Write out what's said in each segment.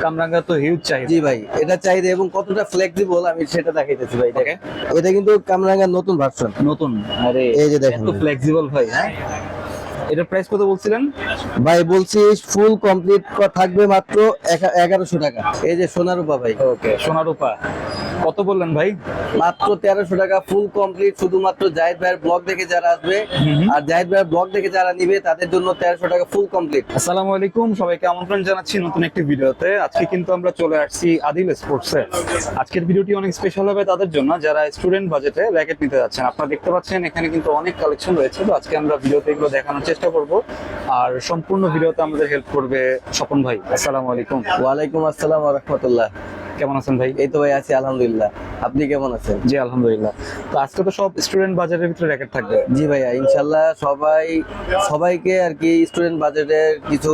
কামরাঙ্গা তো হিউজ চাহিদা। জি ভাই, এটা চাহিদা এবং কতটা ফ্লেক্সিবল আমি সেটা দেখাইতেছি ভাই। ওকে, এটা কিন্তু কামরাঙ্গার নতুন ভার্সন। নতুন। আরে এই যে দেখেন এত ফ্লেক্সিবল ভাই। হ্যাঁ, এটার প্রাইস কত বলছিলেন? ভাই, বলছি ফুল কমপ্লিট থাকবে মাত্র 1100 টাকা। এই যে সোনারূপা ভাই, ওকে, সোনারূপা কত বললেন ভাই? মাত্র 1300 টাকা ফুল কমপ্লিট। শুধুমাত্র জাহিদ ভাইয়ের ব্লগ দেখে যারা আসবে আর জাহিদ ভাইয়ের ব্লগ দেখে যারা নিবে তাদের জন্য 1300 টাকা ফুল কমপ্লিট। আসসালামু আলাইকুম, সবাইকে আমন্ত্রণ জানাচ্ছি নতুন একটি ভিডিওতে। আজকে কিন্তু আমরা চলে আসছি আদিল স্পোর্টসে। আজকের ভিডিওটি অনেক স্পেশাল হবে তাদের জন্য যারা স্টুডেন্ট বাজেটে র্যাকেট নিতে যাচ্ছেন। আপনারা দেখতে পাচ্ছেন এখানে কিন্তু অনেক কালেকশন রয়েছে, তো আজকে আমরা ভিডিওতে এগুলো দেখানোর চেষ্টা করব। আর সম্পূর্ণ ভিডিওতে আমাদের হেল্প করবে স্বপন ভাই। আসসালামু আলাইকুম। ওয়ালাইকুম আসসালাম ওয়া রাহমাতুল্লাহ। কেমন আছেন ভাই? এই তো ভাই আছি আলহামদুলিল্লাহ। আপনি কেমন আছেন? জি আলহামদুলিল্লাহ। তো আজকে তো সব স্টুডেন্ট বাজারের ভিতরে র্যাকেট থাকবে। জি ভাইয়া, ইনশাল্লাহ সবাইকে আর কি স্টুডেন্ট বাজেটের কিছু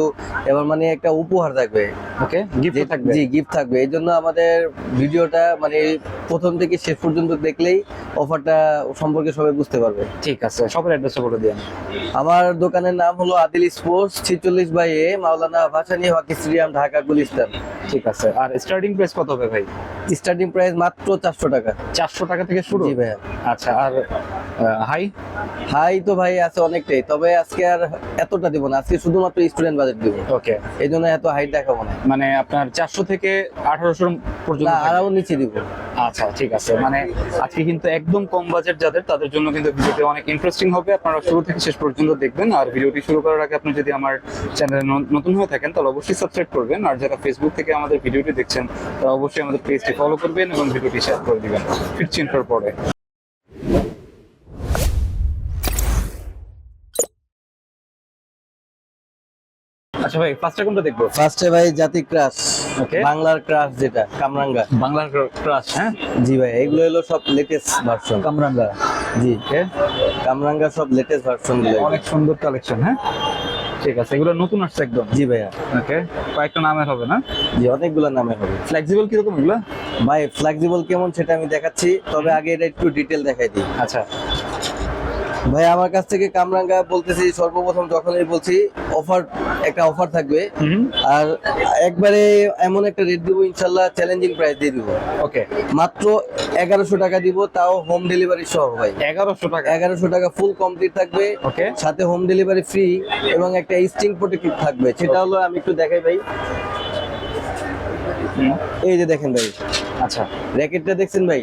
এবার মানে একটা উপহার থাকবে। ওকে, গিফট থাকবে। জি, গিফট থাকবে। এই জন্য আমাদের ভিডিওটা মানে প্রথম থেকে শেষ পর্যন্ত দেখলেই অফারটা সম্পর্কে সবাই বুঝতে পারবে। ঠিক আছে, সবার অ্যাড্রেসটা বলে দিন। আমার দোকানের নাম হলো আদিল স্পোর্টস, 46/A মাওলানা ভাসানী হকি স্টেডিয়াম, ঢাকা গুলিস্তান। ঠিক আছে। আর স্টার্টিং প্রাইস কত হবে ভাই? স্টার্টিং প্রাইস মাত্র 400 টাকা। 400 টাকা থেকে শুরু? জি ভাইয়া। আচ্ছা, আর হাই? হাই তো ভাই আছে অনেকটাই, তবে আজকে আর এতটা দিব না, আজকে শুধুমাত্র স্টুডেন্ট বাজেট দিব। ওকে, এই জন্য এত হাইট দেখাবো না। মানে আপনার 400 থেকে 1800 পর্যন্ত না, থাকবে? আরো নিচে দিব। আচ্ছা ঠিক আছে। মানে আজকে কিন্তু একদম কম বাজেট যাদের, তাদের জন্য কিন্তু ভিডিওটি অনেক ইন্টারেস্টিং হবে। আপনারা শুরু থেকে শেষ পর্যন্ত দেখবেন। আর ভিডিওটি শুরু করার আগে আপনি যদি আমার চ্যানেলে নতুন হয়ে থাকেন তাহলে অবশ্যই সাবস্ক্রাইব করবেন। আর যারা ফেসবুক থেকে আমাদের ভিডিওটি দেখছেন তারা অবশ্যই আমাদের পেজটি ফলো করবেন এবং ভিডিওটি শেয়ার করে দিবেন। ফিরছি ইন্টার পরে। আচ্ছা ভাই, ফার্স্টে কোনটা দেখবো? ফার্স্টে ভাই জাতি ক্রাশ, ওকে, বাংলার ক্রাশ যেটা কামরাঙ্গা। বাংলার ক্রাশ। হ্যাঁ, জি ভাই, এগুলো হলো সব লেটেস্ট ভার্সন। কামরাঙ্গা। জি, ওকে, কামরাঙ্গা সব লেটেস্ট ভার্সন গুলো। অনেক সুন্দর কালেকশন। হ্যাঁ ঠিক আছে, এগুলো নতুন আসছে একদম। জি ভাইয়া। ওকে, কয়েকটা নামের হবে না? জি, অনেকগুলো নামে হবে। ফ্লেক্সিবল কিরকম এগুলো? ভাই ফ্লেক্সিবল কেমন সেটা আমি দেখাচ্ছি, তবে আগে এটা একটু ডিটেল দেখাই দিই। আচ্ছা, ভাই আমার কাছ থেকে কামরাঙ্গা বলতেছি সর্বপ্রথম যখনই বলছি একটা অফার থাকবে। আর একবারে এমন একটা রেট দিব, ইনশাল্লাহ চ্যালেঞ্জিং প্রাইস দিয়ে দিব। ওকে, মাত্র 1100 টাকা দিব, তাও হোম ডেলিভারি সহ ভাই। 1100 টাকা? 1100 টাকা ফুল কমপ্লিট থাকবে। ওকে, সাথে হোম ডেলিভারি ফ্রি এবং একটা স্ট্রিং প্রোটেক্টিভ থাকবে। সেটা হলো আমি একটু দেখাই ভাই। এই যে দেখেন ভাই, আচ্ছা, র্যাকেটটা দেখছেন ভাই?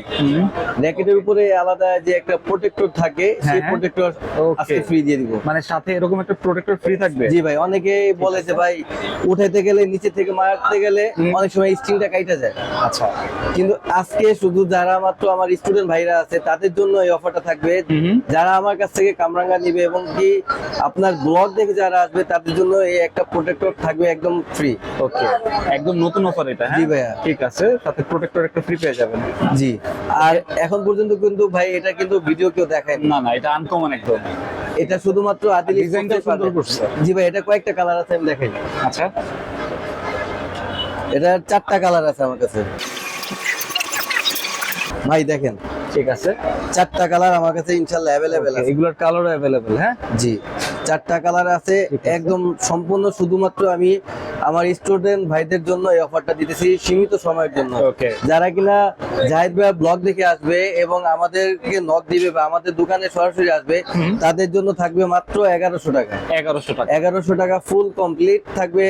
র্যাকেটের উপরে আলাদা যে একটা প্রোটেক্টর থাকে, সেই প্রোটেক্টর আজকে ফ্রি দিয়ে দিব। মানে সাথে এরকম একটা প্রোটেক্টর ফ্রি থাকবে? জি ভাই, অনেকে বলে যে ভাই উঠাইতে গেলে নিচে থেকে মারতে গেলে অনেক সময় স্ট্রিংটা কাইটা যায়। আচ্ছা, কিন্তু আজকে শুধু যারা মাত্র আমার স্টুডেন্ট ভাইরা আছে তাদের জন্য এই অফারটা থাকবে। যারা আমার কাছ থেকে কামরাঙ্গা নিবে এবং কি আপনার ব্লগ দেখে যারা আসবে তাদের জন্য এই একটা প্রোটেক্টর থাকবে একদম ফ্রি। ওকে, একদম নতুন অফার এটা। জি ভাইয়া। ঠিক আছে, সাথে প্রোটেক্টর একটা ফ্রি পেয়ে যাবেন। জি, আর এখন পর্যন্ত কিন্তু ভাই এটা কিন্তু ভিডিও কেউ দেখায় না না, এটা আনকমন একদম। এটা শুধুমাত্র আদিল ডিজাইনটা সুন্দর করছে। জি ভাই, এটা কয়েকটা কালার আছে, আমি দেখাই। আচ্ছা, এটা 4টা কালার আছে আমার কাছে ভাই, দেখেন। ঠিক আছে, 4টা কালার আমার কাছে ইনশাআল্লাহ अवेलेबल আছে। এগুলোর কালারও अवेलेबल? হ্যাঁ জি, 4টা কালার আছে একদম সম্পূর্ণ। শুধুমাত্র আমি আমার স্টুডেন্ট ভাইদের জন্য এই অফারটা দিতেছি সীমিত সময়ের জন্য। ওকে, যারা কিনা জাহিদ ভাই ব্লগ দেখে আসবে এবং আমাদেরকে নক দিবে বা আমাদের দোকানে সরাসরি আসবে তাদের জন্য থাকবে মাত্র 1100 টাকা। 1100 টাকা? 1100 টাকা ফুল কমপ্লিট থাকবে,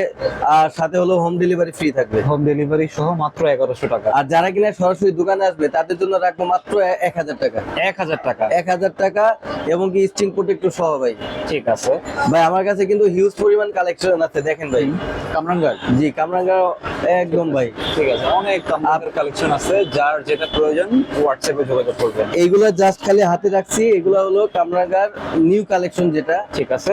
আর সাথে হলো হোম ডেলিভারি ফ্রি থাকবে। হোম ডেলিভারি সহ মাত্র 1100 টাকা। আর যারা কিনা সরাসরি দোকানে আসবে তাদের জন্য রাখবো মাত্র 1000 টাকা। 1000 টাকা? 1000 টাকা এবং কি স্ট্রিং প্রোটেক্টর সহ ভাই। ঠিক আছে ভাই, আমার কাছে কিন্তু হিউজ পরিমাণ কালেকশন আছে, দেখেন ভাই। কামরাঙ্গার? জি, কামরাঙ্গা একদম ভাই। ঠিক আছে, অনেক কামরাঙ্গার কালেকশন আছে, যার যেটা প্রয়োজন হোয়াটসঅ্যাপে যোগাযোগ করবেন। এইগুলা জাস্ট খালি হাতে রাখছি, এগুলা হলো কামরাঙ্গার নিউ কালেকশন যেটা। ঠিক আছে,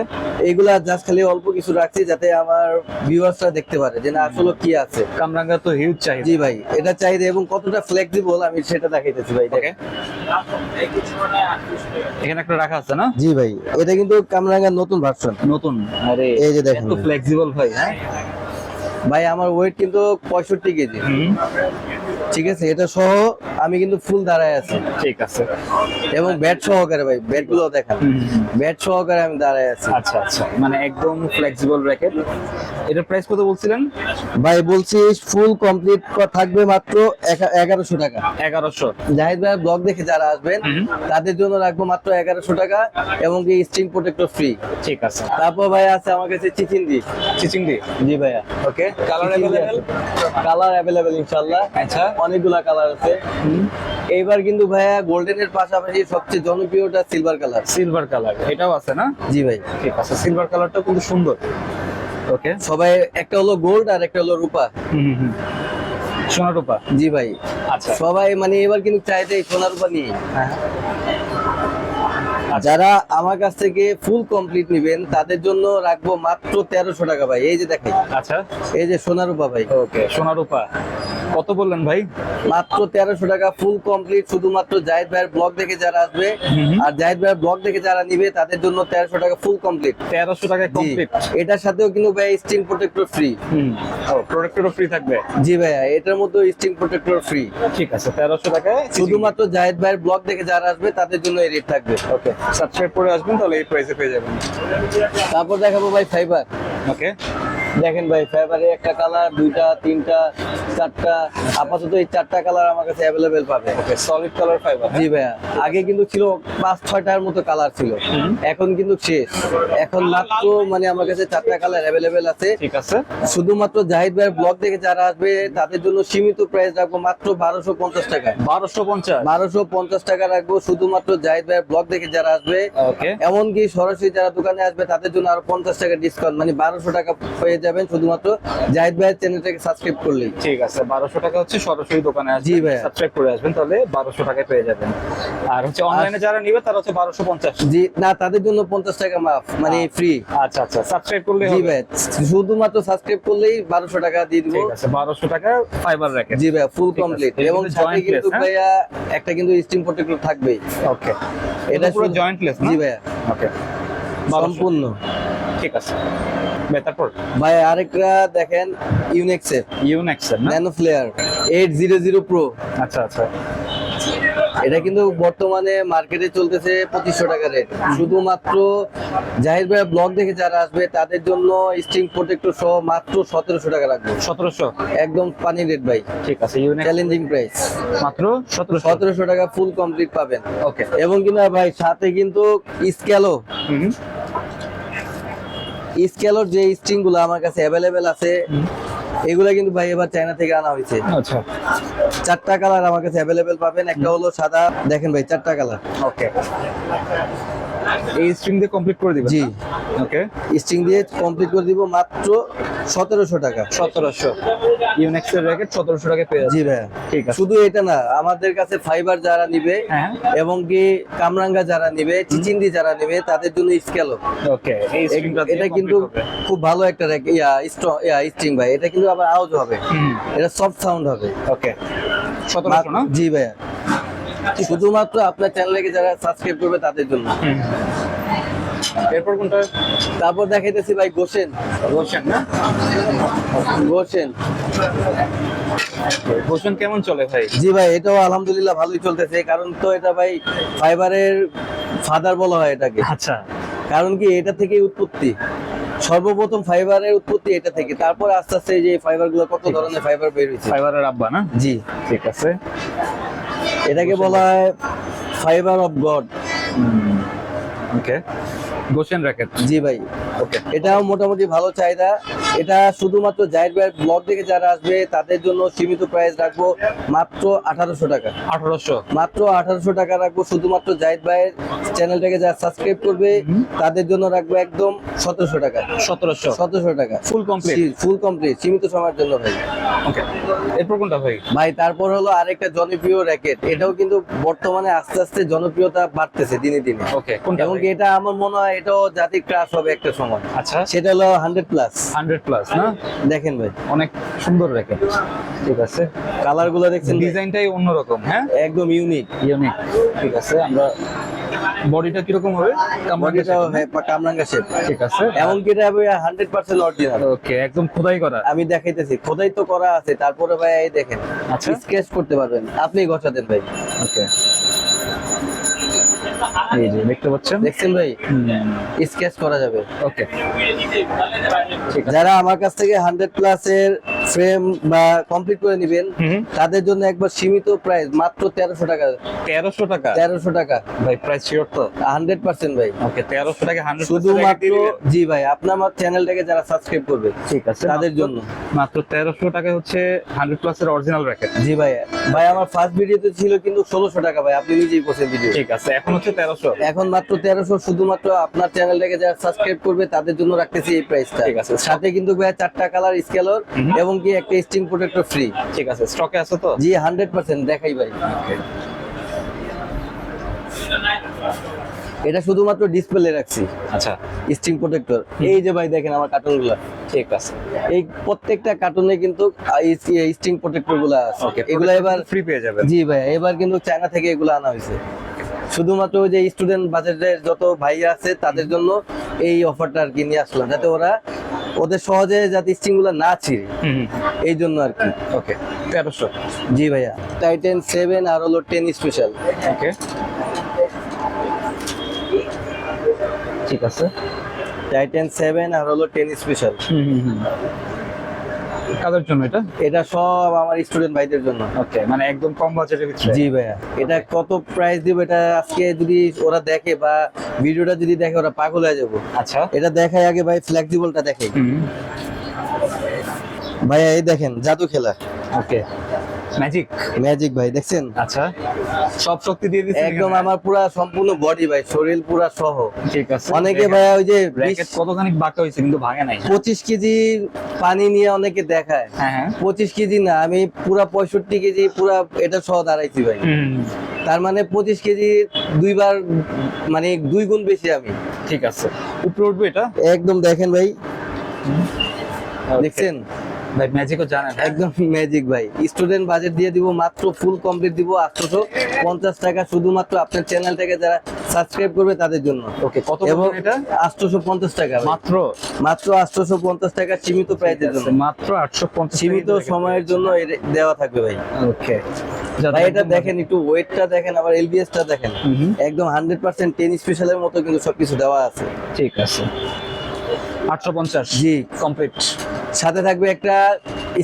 এগুলা জাস্ট খালি অল্প কিছু রাখছি যাতে আমার ভিউয়ার্সরা দেখতে পারে যে না আসলে কি আছে। কামরাঙ্গা তো হিউজ চাহিদা। জি ভাই, এটা চাহিদা এবং কতটা ফ্লেক্সিবল আমি সেটা দেখাইতেছি ভাই। ওকে, এখানে একটা রাখা আছে না? জি ভাই, এটা কিন্তু কামরাঙ্গার নতুন ভার্সন। নতুন? আরে এই যে দেখেন, এত ফ্লেক্সিবল ভাই। হ্যাঁ ভাই, আমার ওয়েট কিন্তু 65 কেজি। ঠিক আছে, এটা সহ আমি কিন্তু ফুল দাঁড়ায় আছি ঠিক আছে। এবং ব্যাট সহকারে ভাই, ব্যাট গুলো দেখান, ব্যাট সহকারে আমি দাঁড়ায় আছি। আচ্ছা আচ্ছা, মানে একদম ফ্লেক্সিবল র্যাকেট। এটার প্রাইস কত বলছিলেন? ভাই বলছি ফুল কমপ্লিট থাকবে মাত্র 1100 টাকা। 1100। জাহিদ ভাই ব্লগ দেখে যারা আসবেন তাদের জন্য রাখবো মাত্র 1100 টাকা এবং কি স্ট্রিং প্রোটেক্টর ফ্রি। ঠিক আছে। তারপর ভাই আছে আমার কাছে চিচিন্দি। চিচিংদি, জি ভাইয়া। Okay. Colour available? Colour available ইনশাআল্লাহ। আচ্ছা, অনেকগুলা কালার আছে। এইবার কিন্তু ভাইয়া গোল্ডেনের পাশাপাশি সবচেয়ে জনপ্রিয়টা সিলভার কালার। সিলভার কালার এটাও আছে না? জি ভাই। ঠিক আছে, সিলভার কালারটাও কিন্তু সুন্দর। ওকে। সবাই একটা হলো গোল্ড আর একটা হলো রূপা। সোনা রূপা। জি ভাই। আচ্ছা। সবাই মানে এবার কিন্তু চাইতে সোনা রূপা নিয়ে। হ্যাঁ। যারা আমার কাছ থেকে ফুল কমপ্লিট নেবেন তাদের জন্য রাখবো মাত্র 1300 টাকা ভাই। এই যে দেখেন, আচ্ছা, এই যে সোনা রূপা ভাই। ওকে। সোনা রূপা কত বললেন ভাই? মাত্র 1300 টাকা ফুল কমপ্লিট, শুধুমাত্র জাহিদ ভাইয়ের ব্লগ দেখে যারা আসবে আর জাহিদ ভাইয়ের ব্লগ দেখে যারা নিবে তাদের জন্য 1300 টাকা ফুল কমপ্লিট। 1300 টাকায় কমপ্লিট। এটার সাথেও কিন্তু ভাই স্ট্রিং প্রোটেক্টর ফ্রি। ও, প্রোটেক্টরও ফ্রি থাকবে? জি ভাইয়া, এটার মধ্যে স্ট্রিং প্রোটেক্টর ফ্রি। ঠিক আছে, 1300 টাকায় শুধুমাত্র জাহিদ ভাইয়ের ব্লগ দেখে যারা আসবে তাদের জন্য এই রেট থাকবে। ওকে, সাবস্ক্রাইব করে আসবেন তাহলে এই প্রাইসে পেয়ে যাবেন। তারপর দেখাবো ভাই ফাইবার। ওকে। দেখেন ভাই, ফাইবারে একটা কালার, দুইটা, তিনটা, চারটা, আপাতত এই চারটা কালার আমার কাছে অ্যাভেলেবেল পাবে। ওকে, সলিড কালার ফাইবার। জি ভাইয়া, আগে কিন্তু ছিল 5-6টার মতো কালার ছিল, এখন কিন্তু শেষ। এখন মাত্র মানে আমার কাছে চারটা কালার অ্যাভেলেবেল আছে। ঠিক আছে। শুধুমাত্র জাহিদ ভাইয়ের ব্লগ দেখে যারা আসবে তাদের জন্য সীমিত প্রাইস রাখবো মাত্র 1250 টাকা। 1250? 1250 টাকা রাখবো শুধুমাত্র জাহিদ ভাইয়ের ব্লগ দেখে যারা আসবে। ওকে। এমনকি সরাসরি যারা দোকানে আসবে তাদের জন্য আরো 50 টাকা ডিসকাউন্ট, মানে 1200 টাকা পেয়ে যাবেন শুধুমাত্র জাহিদ ভাইয়ের চ্যানেলটাকে সাবস্ক্রাইব করলেই। ঠিক আছে, 1200 টাকা হচ্ছে সরাসরি দোকানে আসবেন। জি ভাইয়া। সাবস্ক্রাইব করে আসবেন তাহলে 1200 টাকায় পেয়ে যাবেন। আর হচ্ছে অনলাইনে যারা নিবে তারা হচ্ছে 1250। জি না, তাদের জন্য 50 টাকা মাফ, মানে ফ্রি। আচ্ছা আচ্ছা, সাবস্ক্রাইব করলে জি হবে। ভাই, শুধুমাত্র সাবস্ক্রাইব করলেই 1200 টাকা দিয়ে দিব। ঠিক আছে, 1200 টাকা ফাইবার র্যাকেট। জি ভাই, ফুল ঠিক আছে। কমপ্লিট। এটা এবং কিন্তু সাথে jointless, কিন্তু হ্যাঁ? ভাইয়া একটা কিন্তু স্ট্রিং প্রোটেক্টর থাকবেই। ওকে, এটা পুরো শুধু- জয়েন্টলেস না? জি ভাইয়া, ওকে, সম্পূর্ণ। ঠিক আছে ভাই। তারপর ভাই আরেকটা দেখেন, ইউনেক্সের ইউনেক্সের না? Nanoflare 800 pro. আচ্ছা আচ্ছা। এটা কিন্তু বর্তমানে মার্কেটে চলতেছে 2500 টাকা রেট। শুধুমাত্র জাহিদ ভাই ব্লগ দেখে যারা আসবে তাদের জন্য স্ট্রিং প্রোটেক্টর সহ মাত্র 1700 টাকা রাখবো। 1700? একদম পানি রেট ভাই, ঠিক আছে। Yonex challenging price. মাত্র 1700? 1700 টাকা ফুল কমপ্লিট পাবেন। ওকে। এবং কিনা ভাই সাথে কিন্তু স্কেলও, স্কেলর যে স্ট্রিং গুলো আমার কাছে অ্যাভেলেবেল আছে এগুলা কিন্তু ভাই এবার চায়না থেকে আনা হয়েছে। আচ্ছা। চারটা কালার আমার কাছে অ্যাভেলেবেল পাবেন। একটা হলো সাদা, দেখেন ভাই চারটা কালার। ওকে, এই স্ট্রিং দিয়ে কমপ্লিট করে দিবেন? জি। ওকে, স্ট্রিং দিয়ে কমপ্লিট করে দিব মাত্র 1700 টাকা। 1700 ইউনেক্সের র্যাকেট 1700 টাকায় পেয়ে জি যাচ্ছে। ভাই, ঠিক আছে। শুধু এটা না, আমাদের কাছে ফাইবার যারা নিবে হ্যাঁ। এবং কি কামরাঙ্গা যারা নিবে, চিচিন্দি যারা নিবে তাদের জন্য স্কেল। ওকে, এই স্ট্রিংটা এটা কিন্তু খুব ভালো একটা স্ট্রিং ভাই। এটা কিন্তু আবার আওয়াজ হবে, এটা সফট সাউন্ড হবে। ওকে, 1700 না? জি ভাইয়া, শুধুমাত্র আপনার চ্যানেলকে যারা সাবস্ক্রাইব করবে তাদের জন্য। এরপর কোনটা? তারপর দেখাইতেছি ভাই গোশেন। গোশন না? গোশেন, গোশন কেমন চলে ভাই? জি ভাই, এটাও আলহামদুলিল্লাহ ভালোই চলতেছে। কারণ তো এটা ভাই ফাইবারের ফাদার বলা হয় এটাকে। আচ্ছা। কারণ কি এটা থেকেই উৎপত্তি, সর্বপ্রথম ফাইবারের উৎপত্তি এটা থেকে। তারপর আস্তে আস্তে এই যে ফাইবার গুলো, কত ধরনের ফাইবার বের হয়েছে। ফাইবারের আব্বা না? জি, ঠিক আছে। এটাকে বলা হয় ফাইবার অফ গড। ওকে, গোশন র্যাকেট। জি ভাই, ওকে। এটাও মোটামুটি ভালো চাহিদা। এটা শুধুমাত্র জাহিদ ভাইয়ের ব্লগ দেখে যারা আসবে তাদের জন্য সীমিত প্রাইস রাখবো মাত্র 1800 টাকা। 1800? মাত্র 1800 টাকা রাখবো। শুধুমাত্র জাহিদ ভাইয়ের চ্যানেলটাকে যারা সাবস্ক্রাইব করবে তাদের জন্য রাখবো একদম 1700 টাকা। 1700? 1700 টাকা ফুল কমপ্লিট? ফুল কমপ্লিট, সীমিত সময়ের জন্য ভাই। ওকে, এরপর কোনটা ভাই? ভাই তারপর হলো আরেকটা জনপ্রিয় র্যাকেট। এটাও কিন্তু বর্তমানে আস্তে আস্তে জনপ্রিয়তা বাড়তেছে দিনে দিনে। ওকে, কোনটা এবং ভাই? কি এটা আমার মনে হয় এটাও জাতির ক্রাশ হবে একটা সময়। আচ্ছা, সেটা হলো 100+। 100+ না? দেখেন ভাই, অনেক সুন্দর র্যাকেট। ঠিক আছে, কালার গুলো দেখছেন, ডিজাইনটাই অন্যরকম। হ্যাঁ, একদম ইউনিক। ইউনিক। ঠিক আছে, আমরা বডিটা কিরকম হবে? বডিটাও কামরাঙ্গা শেপ, ঠিক আছে। এমনকি এটা 100% অরিজিনাল। ওকে, একদম খোদাই করা। আমি দেখাইতেছি, খোদাই তো করা আছে, তারপরে ভাই এই দেখেন আচ্ছা। স্কেচ করতে পারবেন, আপনি ঘষাতেন ভাই। ওকে, এই যে দেখতে পাচ্ছেন। দেখছেন ভাই, স্কেচ করা যাবে। ওকে, ঠিক আছে। যারা আমার কাছ থেকে 100+ এর ফ্রেম বা কমপ্লিট করে নেবেন তাদের জন্য একবার সীমিত প্রাইস মাত্র 1300 টাকা। 1300 টাকা? 1300 টাকা ভাই প্রাইস শিওর তো? 100% ভাই। ওকে, 1300 টাকা 100% শুধুমাত্র, জি ভাই, আপনার আমার চ্যানেলটাকে যারা সাবস্ক্রাইব করবে ঠিক আছে তাদের জন্য মাত্র 1300 টাকা হচ্ছে 100+ এর অরিজিনাল র‍্যাকেট। জি ভাই। ভাই আমার ফার্স্ট ভিডিওতে ছিল কিন্তু 1600 টাকা ভাই, আপনি নিজেই করছেন ভিডিও। ঠিক আছে, এখন হচ্ছে 1300। এখন মাত্র 1300, শুধুমাত্র আপনার চ্যানেলটাকে যারা সাবস্ক্রাইব করবে তাদের জন্য রাখতেছি এই প্রাইসটা। ঠিক আছে। সাথে কিন্তু ভাই 4টা কালার স্কেলর এবং কি একটা স্টিং প্রোটেক্টর ফ্রি। ঠিক আছে, স্টকে আছে তো? জি 100% দেখাই ভাই। এটা শুধুমাত্র ডিসপ্লে রাখছি। আচ্ছা, স্টিং প্রোটেক্টর। এই যে ভাই দেখেন আমার কার্টুনগুলো, ঠিক আছে। এই প্রত্যেকটা কার্টুনে কিন্তু স্টিং প্রোটেক্টর গুলো আছে। ওকে, এগুলো এবার ফ্রি পেয়ে যাবেন। জি ভাই, এবার কিন্তু চায়না থেকে এগুলো আনা হয়েছে। শুধুমাত্র ওই যে স্টুডেন্ট বাজেটের যত ভাইয়া আছে তাদের জন্য এই অফারটা আর কি নিয়ে আসলাম, যাতে ওদের সহজে যাতে স্টিং গুলো না ছিঁড়ে, এই জন্য আর কি। ওকে, 1300। জি ভাইয়া। টাইটেন 7 আর হলো 10 স্পেশাল। ওকে, ঠিক আছে। টাইটেন 7 আর হলো 10 স্পেশাল। কাদের জন্য এটা? এটা সব আমার স্টুডেন্ট ভাইদের জন্য। ওকে, মানে একদম কম বাজেটের ভিতরে। জি ভাইয়া। এটা কত প্রাইস দিব এটা আজকে যদি ওরা দেখে বা ভিডিওটা যদি দেখে ওরা পাগল হয়ে যাবো। আচ্ছা, এটা দেখাই আগে ভাই, ফ্লেক্সিবলটা দেখাই ভাইয়া। এই দেখেন জাদু খেলা, ওকে, ম্যাজিক। ম্যাজিক ভাই, দেখছেন? আচ্ছা, সব শক্তি দিয়ে দিচ্ছেন একদম এখানে? আমার পুরা সম্পূর্ণ বডি ভাই, শরীর পুরা সহ। ঠিক আছে। অনেকে ভাইয়া ওই যে র‍্যাকেট কতখানি বাঁকা হয়েছে কিন্তু ভাঙে নাই। 25 কেজি পানি নিয়ে অনেকে দেখায়। হ্যাঁ হ্যাঁ। 25 কেজি না, আমি পুরা 65 কেজি পুরা এটা সহ দাঁড়াইছি ভাই। তার মানে 25 কেজি দুইবার, মানে 2 গুণ বেশি আমি। ঠিক আছে, উপরে উঠবে এটা? একদম দেখেন ভাই, দেখছেন ভাই? ম্যাজিকও জানেন? একদম ম্যাজিক ভাই। স্টুডেন্ট বাজেট দিয়ে দিব মাত্র, ফুল কমপ্লিট দিব 850 টাকা, শুধুমাত্র আপনার চ্যানেলটাকে যারা সাবস্ক্রাইব করবে তাদের জন্য। ওকে, কত এবং এটা? 850 টাকা ভাই। মাত্র? মাত্র 850 টাকা, সীমিত প্রাইসের জন্য, মাত্র 850। সীমিত সময়ের জন্য দেওয়া থাকবে ভাই। ওকে ভাই এটা দেখেন, একটু ওয়েটটা দেখেন, আবার এলবিএসটা দেখেন, একদম 100% 10 স্পেশালের মতো কিন্তু সবকিছু দেওয়া আছে। ঠিক আছে, 850 জি কমপ্লিট। সাথে থাকবে একটা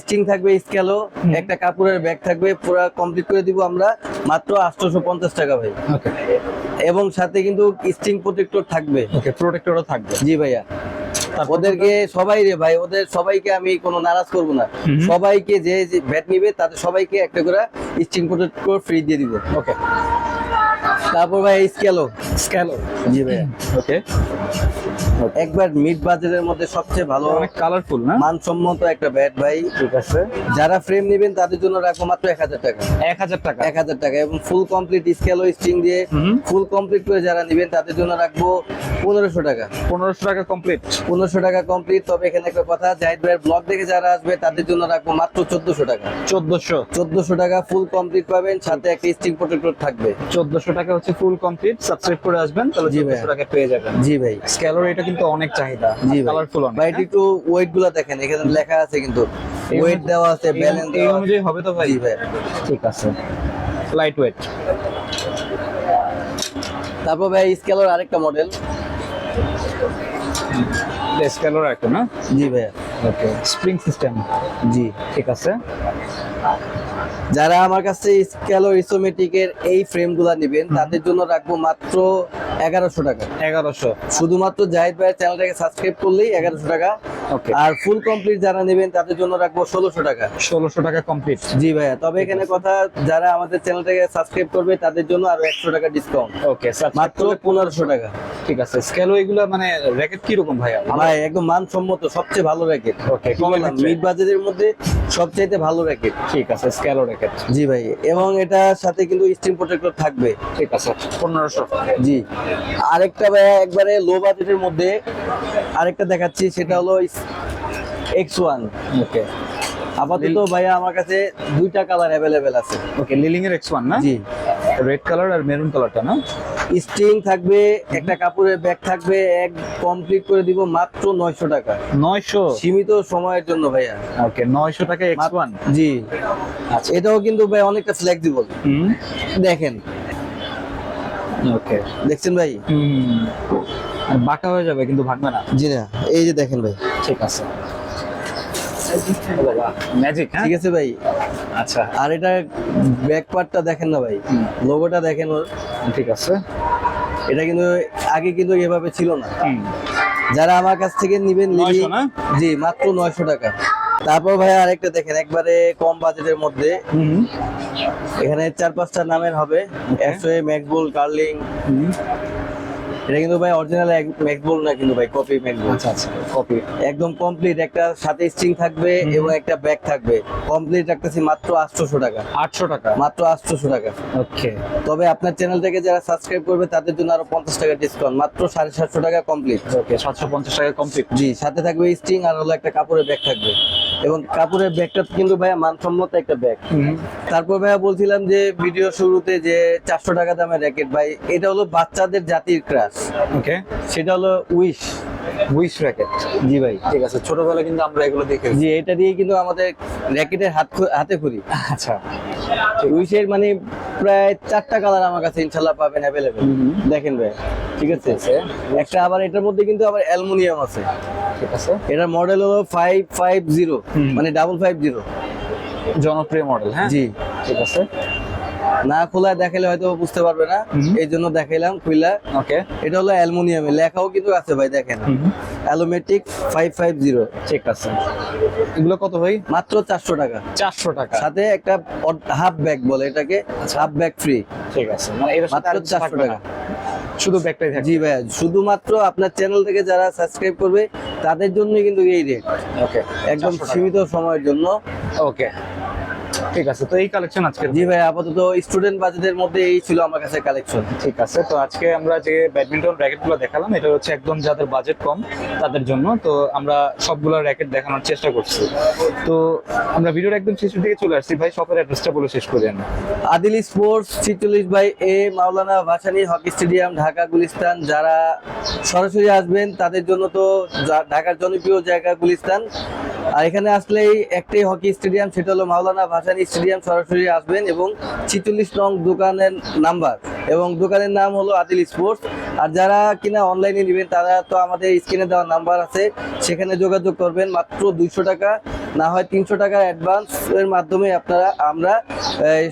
স্টিং থাকবে, স্কেলও, একটা কাপড়ের ব্যাগ থাকবে, পুরো কমপ্লিট করে দিব আমরা মাত্র 850 টাকা ভাই। ওকে, এবং সাথে কিন্তু স্টিং প্রোটেক্টর থাকবে। ওকে, প্রোটেক্টরও থাকবে। জি ভাইয়া। ওদেরকে সবাই রে ভাই, ওদের সবাইকে আমি কোনো নারাজ করব না, সবাইকে যে ব্যাট নিবে তাদের সবাইকে একটা করে স্টিং প্রোটেক্টর ফ্রি দিয়ে দিব। ওকে, তারপর ভাই স্কেলও। স্ক্যালো। জি ভাইয়া। ওকে, একবার মিড বাজারের মধ্যে সবচেয়ে ভালো, অনেক কালারফুল না? মানসম্মত একটা ব্যাট ভাই। ঠিক আছে, যারা ফ্রেম নেবেন তাদের জন্য রাখবো মাত্র 1000 টাকা। 1000 টাকা? 1000 টাকা, এবং ফুল কমপ্লিট স্কেলও স্টিং দিয়ে ফুল কমপ্লিট করে যারা নেবেন তাদের জন্য রাখবো 1500 টাকা। 1500 টাকা কমপ্লিট? 1500 টাকা কমপ্লিট। তবে এখানে একটা কথা, জাহিদ ভাইয়ের ব্লগ দেখে যারা আসবে তাদের জন্য রাখবো মাত্র 1400 টাকা। 1400 টাকা ফুল কমপ্লিট পাবেন, সাথে একটা স্টিং প্রোটেক্টর থাকবে। 1400 টাকা হচ্ছে ফুল কমপ্লিট। সাবস্ক্রাইব করে আসবেন তাহলে জি ভাই। 1400 টাকা পেয়ে যাবেন। জি ভাই। স্ক্যালোর এটা কিন্তু অনেক চাহিদা। জি ভাই। কালারফুল অনেক। ভাই একটু ওয়েট গুলা দেখেন, এখানে লেখা আছে কিন্তু ওয়েট দেওয়া আছে, ব্যালেন্স এই দেওয়া আছে। অনুযায়ী হবে তো ভাই? জি ভাই। ঠিক আছে, লাইট ওয়েট। তারপর ভাই স্কেলর আরেকটা মডেল। স্ক্যালোর একটা না? জি ভাইয়া। ওকে, স্প্রিং সিস্টেম। জি। ঠিক আছে। যারা আমার কাছে স্কেলর ইসোমেটিকের এই ফ্রেমগুলা নেবেন তাদের জন্য রাখবো মাত্র 1100 টাকা। 1100? শুধুমাত্র জাহিদ ভাইয়ের চ্যানেলটাকে সাবস্ক্রাইব করলেই 1100 টাকা। ওকে, আর ফুল কমপ্লিট যারা নেবেন তাদের জন্য রাখবো 1600 টাকা। 1600 টাকা কমপ্লিট? জি ভাইয়া। তবে এখানে কথা, যারা আমাদের চ্যানেলটাকে সাবস্ক্রাইব করবে তাদের জন্য আরো 100 টাকা ডিসকাউন্ট, ওকে, মাত্র 1500 টাকা। ঠিক আছে। স্ক্যালো এগুলা মানে র‍্যাকেট কি রকম ভাইয়া? ভাই একদম মানসম্মত, সবচেয়ে ভালো র্যাকেট। ওকে, কমের ভিতরে? মিড বাজেটের মধ্যে সবচাইতে ভালো র্যাকেট। ঠিক আছে, স্ক্যালো র‍্যাকেট। জি ভাই। এবং এটার সাথে কিন্তু স্টিং প্রোটেক্টর থাকবে। ঠিক আছে, 1500? জি। আরেকটা ভাইয়া একবারে লো বাজেটের মধ্যে আরেকটা দেখাচ্ছি, সেটা হলো X1। ওকে, আপাতত ভাইয়া আমার কাছে 2টা কালার অ্যাভেলেবেল আছে। ওকে, লিলিং এর X1 না? জি। রেড কালার আর মেরুন কালারটা না? স্ট্রিং থাকবে, একটা কাপড়ের ব্যাগ থাকবে, এক কমপ্লিট করে দিব মাত্র 900 টাকা, 900। সীমিত সময়ের জন্য ভাইয়া। ওকে, 900 টাকা X1। জি, আচ্ছা। এটাও কিন্তু ভাই অনেকটা ফ্লেক্সিবল। হুম। দেখেন, ওকে। দেখছেন ভাই? আর বাঁকা হয়ে যাবে কিন্তু ভাঙবে না। জি না, এই যে দেখেন ভাই, ঠিক আছে। ম্যাজিক, হ্যাঁ। ঠিক আছে ভাই। আচ্ছা, আর এটা ব্যাক পার্টটা দেখেন না ভাই, লোগোটা দেখেন ওর। ঠিক আছে। এটা কিন্তু আগে কিন্তু এভাবে ছিল না। হুম। যারা আমার কাছ থেকে নিবেন 900 না? জি, মাত্র 900 টাকা। তারপর ভাই আরেকটা দেখেন, একবারে কম বাজেটের মধ্যে, হুম। এখানে 4-5টা নামের হবে। SOA, ম্যাক্সবুল, curling. এটা কিন্তু ভাই অরিজিনাল ম্যাক্সবুল না, কিন্তু ভাই কপি ম্যাক্সবুল। আচ্ছা আচ্ছা, কপি। একদম কমপ্লিট, একটা সাথে স্ট্রিং থাকবে এবং একটা ব্যাগ থাকবে। কমপ্লিট রাখতেছি মাত্র 800 টাকা, 800 টাকা। মাত্র 800 টাকা। ওকে। তবে আপনার চ্যানেল থেকে যারা সাবস্ক্রাইব করবে তাদের জন্য আরো 50 টাকা ডিসকাউন্ট, মাত্র 750 টাকা কমপ্লিট। ওকে, 750 টাকা কমপ্লিট। জি, সাথে থাকবে স্ট্রিং আর হলো একটা কাপড়ের ব্যাগ থাকবে, এবং কাপড়ের ব্যাগটা কিন্তু ভাইয়া মানসম্মত একটা ব্যাগ। তারপর ভাইয়া বলছিলাম যে ভিডিও শুরুতে যে 400 টাকা দামের র্যাকেট, ভাই এটা হলো বাচ্চাদের জাতির ক্রাশ। ওকে। সেটা হলো উইশ। Wish racket. জি ভাই, ঠিক আছে, ছোটবেলায় কিন্তু আমরা এগুলো দেখেছি। জি, এটা দিয়ে কিন্তু আমাদের র্যাকেটের হাতে খড়ি। আচ্ছা। উইশের মানে প্রায় 4টা কালার আমার কাছে ইনশাল্লাহ পাবেন অ্যাভেলেবেল। দেখেন ভাই, ঠিক আছে। একটা আবার এটার মধ্যে কিন্তু আবার অ্যালুমিনিয়াম আছে। ঠিক আছে। এটার মডেল হলো 550, মানে 550। জনপ্রিয় মডেল, হ্যাঁ। জি, ঠিক আছে। না খোলা দেখালে হয়তো বুঝতে পারবে না, এই জন্য দেখাইলাম খুইলা। ওকে। এটা হলো অ্যালুমিনিয়ামের, লেখাও কিন্তু আছে ভাই, দেখেন অ্যালুমেটিক 550। ঠিক আছে। এগুলো কত ভাই? মাত্র 400 টাকা, 400 টাকা। সাথে একটা হাফ ব্যাগ বলে এটাকে, হাফ ব্যাগ ফ্রি। ঠিক আছে, মানে এর সাথে মাত্র আর কিছু 400 থাকবে টাকা। না? শুধু ব্যাগটাই থাকবে? জি ভাই, শুধুমাত্র আপনার চ্যানেল থেকে যারা সাবস্ক্রাইব করবে তাদের জন্য কিন্তু এই রেট, ওকে, একদম সীমিত সময়ের জন্য। ওকে, ঠিক আছে। তো এই কালেকশন আজকে। জি ভাই, আপাতত স্টুডেন্ট বাজেটের মধ্যে এই ছিল আমার কাছে কালেকশন। ঠিক আছে। তো আজকে আমরা যে ব্যাডমিন্টন র্যাকেটগুলো দেখালাম, এটা হচ্ছে একদম যাদের বাজেট কম তাদের জন্য। তো আমরা সবগুলো র্যাকেট দেখানোর চেষ্টা করছি। তো আমরা ভিডিওর একদম শেষের দিকে চলে আসছি। ভাই শপের অ্যাড্রেসটা বলে শেষ করি আমরা। আদিল স্পোর্টস 46/A, মাওলানা ভাসানী হকি স্টেডিয়াম, ঢাকা গুলিস্তান। যারা সরাসরি আসবেন তাদের জন্য তো ঢাকার জনপ্রিয় জায়গা গুলিস্তান। আর এখানে আসলেই একটাই হকি স্টেডিয়াম, সেটা হলো মাওলানা ভাসানী স্টেডিয়াম। সরাসরি আসবেন এবং 46 নং দোকানের নাম্বার এবং দোকানের নাম হলো আদিল স্পোর্টস। আর যারা কিনা অনলাইনে নেবেন তারা তো আমাদের স্ক্রিনে দেওয়া নাম্বার আছে, সেখানে যোগাযোগ করবেন। মাত্র 200 টাকা, না হয় 300 টাকা অ্যাডভান্স এর মাধ্যমে আমরা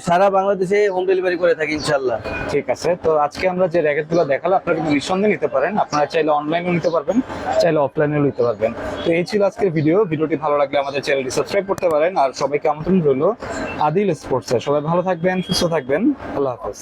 সারা বাংলাদেশে হোম ডেলিভারি করে থাকি ইনশাল্লাহ। ঠিক আছে। তো আজকে আমরা যে র্যাকেটগুলো দেখালাম, আপনারা কিন্তু নিঃসন্দেহে নিতে পারেন। আপনারা চাইলে অনলাইনেও নিতে পারবেন, চাইলে অফলাইনেও নিতে পারবেন। তো এই ছিল আজকের ভিডিওটি ভালো লাগলে আমাদের চ্যানেলটি সাবস্ক্রাইব করতে পারেন। আর সবাইকে আমন্ত্রণ রইল আদিল স্পোর্টসে। সবাই ভালো থাকবেন, সুস্থ থাকবেন। আল্লাহ হাফেজ।